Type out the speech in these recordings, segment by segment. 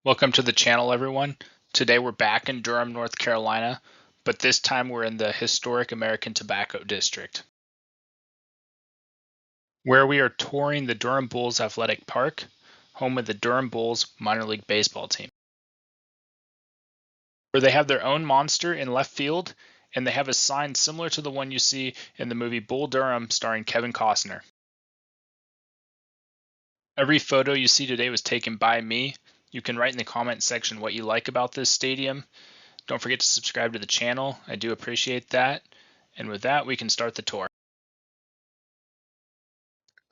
Welcome to the channel, everyone. Today we're back in Durham, North Carolina, but this time we're in the historic American Tobacco District, where we are touring the Durham Bulls Athletic Park, home of the Durham Bulls minor league baseball team, where they have their own monster in left field, and they have a sign similar to the one you see in the movie Bull Durham starring Kevin Costner. Every photo you see today was taken by me. You can write in the comment section what you like about this stadium. Don't forget to subscribe to the channel. I do appreciate that. And with that, we can start the tour.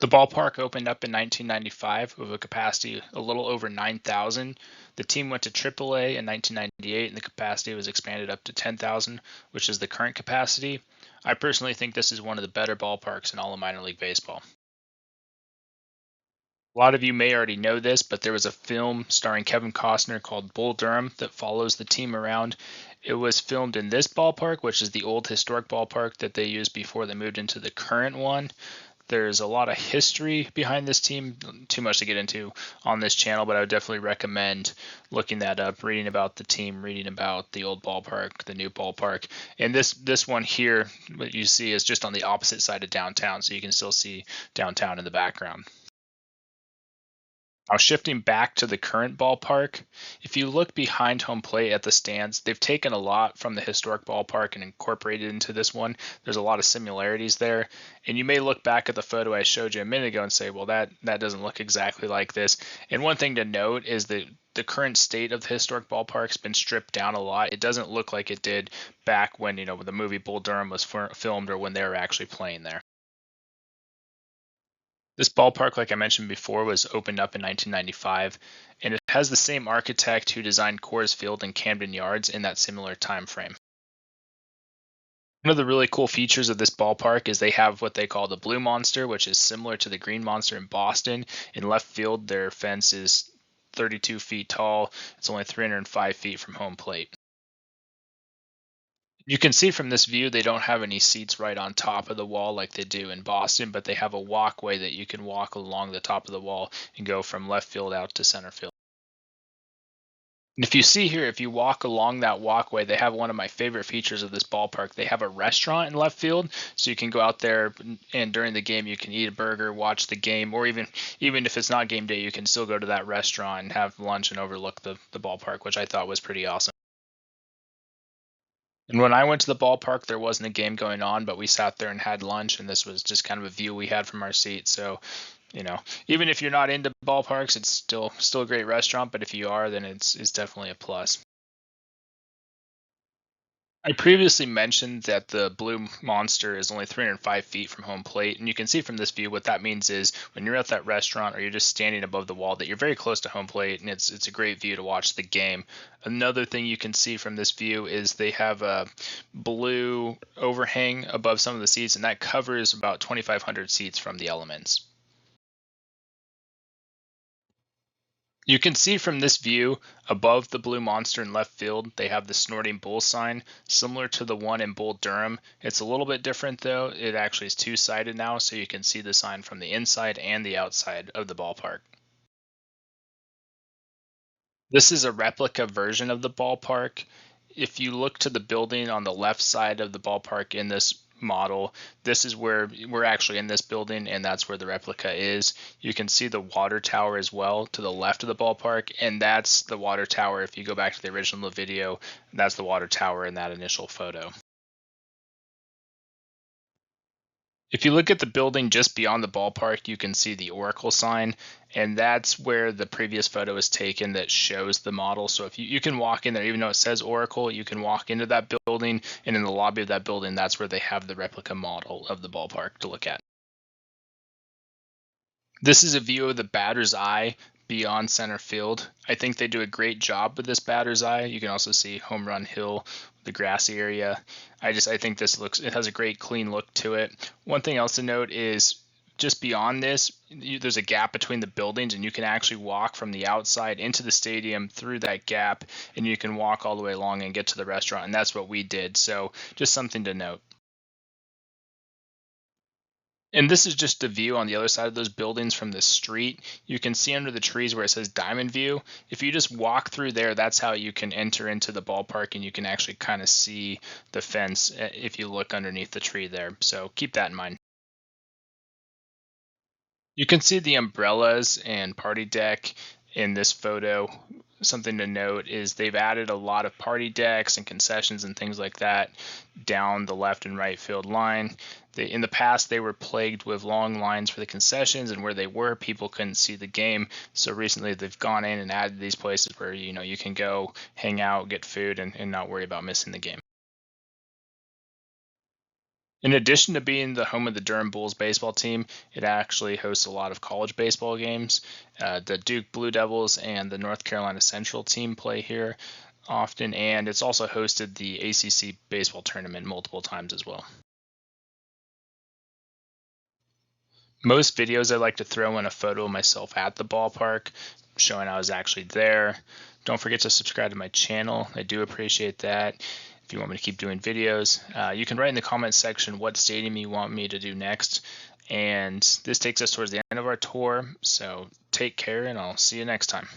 The ballpark opened up in 1995 with a capacity a little over 9,000. The team went to AAA in 1998 and the capacity was expanded up to 10,000, which is the current capacity. I personally think this is one of the better ballparks in all of minor league baseball. A lot of you may already know this, but there was a film starring Kevin Costner called Bull Durham that follows the team around. It was filmed in this ballpark, which is the old historic ballpark that they used before they moved into the current one. There's a lot of history behind this team, too much to get into on this channel, but I would definitely recommend looking that up, reading about the team, reading about the old ballpark, the new ballpark. And this one here, what you see is just on the opposite side of downtown, so you can still see downtown in the background. Now, shifting back to the current ballpark, if you look behind home plate at the stands, they've taken a lot from the historic ballpark and incorporated into this one. There's a lot of similarities there. And you may look back at the photo I showed you a minute ago and say, well, that doesn't look exactly like this. And one thing to note is that the current state of the historic ballpark's been stripped down a lot. It doesn't look like it did back when, when the movie Bull Durham was filmed or when they were actually playing there. This ballpark, like I mentioned before, was opened up in 1995, and it has the same architect who designed Coors Field and Camden Yards in that similar time frame. One of the really cool features of this ballpark is they have what they call the Blue Monster, which is similar to the Green Monster in Boston. In left field, their fence is 32 feet tall. It's only 305 feet from home plate. You can see from this view they don't have any seats right on top of the wall like they do in Boston, but they have a walkway that you can walk along the top of the wall and go from left field out to center field. And if you see here, if you walk along that walkway, they have one of my favorite features of this ballpark. They have a restaurant in left field, so you can go out there and during the game you can eat a burger, watch the game, or even if it's not game day, you can still go to that restaurant and have lunch and overlook the ballpark, which I thought was pretty awesome. And when I went to the ballpark, there wasn't a game going on, but we sat there and had lunch, and this was just kind of a view we had from our seat. So, even if you're not into ballparks, it's still a great restaurant. But if you are, then it's definitely a plus. I previously mentioned that the Blue Monster is only 305 feet from home plate, and you can see from this view what that means is when you're at that restaurant or you're just standing above the wall that you're very close to home plate, and it's a great view to watch the game. Another thing you can see from this view is they have a blue overhang above some of the seats, and that covers about 2,500 seats from the elements. You can see from this view, above the Blue Monster in left field, they have the Snorting Bull sign, similar to the one in Bull Durham. It's a little bit different though. It actually is two-sided now, so you can see the sign from the inside and the outside of the ballpark. This is a replica version of the ballpark. If you look to the building on the left side of the ballpark in this model, this is where we're actually in this building, and that's where the replica is. You can see the water tower as well to the left of the ballpark, and that's the water tower. If you go back to the original video, that's the water tower in that initial photo. If you look at the building just beyond the ballpark, you can see the Oracle sign, and that's where the previous photo is taken that shows the model. So if you can walk in there, even though it says Oracle, you can walk into that building, and in the lobby of that building, that's where they have the replica model of the ballpark to look at. This is a view of the batter's eye beyond center field. I think they do a great job with this batter's eye. You can also see home run hill, the grassy area. I think it has a great clean look to it. One thing else to note is just beyond this, there's a gap between the buildings, and you can actually walk from the outside into the stadium through that gap, and you can walk all the way along and get to the restaurant, and that's what we did. So just something to note. And this is just a view on the other side of those buildings from the street. You can see under the trees where it says Diamond View. If you just walk through there, that's how you can enter into the ballpark, and you can actually kind of see the fence if you look underneath the tree there. So keep that in mind. You can see the umbrellas and party deck in this photo. Something to note is they've added a lot of party decks and concessions and things like that down the left and right field line. In the past, they were plagued with long lines for the concessions, and where they were, people couldn't see the game. So recently, they've gone in and added these places where you can go hang out, get food, and not worry about missing the game. In addition to being the home of the Durham Bulls baseball team, it actually hosts a lot of college baseball games. The Duke Blue Devils and the North Carolina Central team play here often, and it's also hosted the ACC baseball tournament multiple times as well. Most videos I like to throw in a photo of myself at the ballpark, showing I was actually there. Don't forget to subscribe to my channel. I do appreciate that. If you want me to keep doing videos, you can write in the comments section what stadium you want me to do next. And this takes us towards the end of our tour. So take care, and I'll see you next time.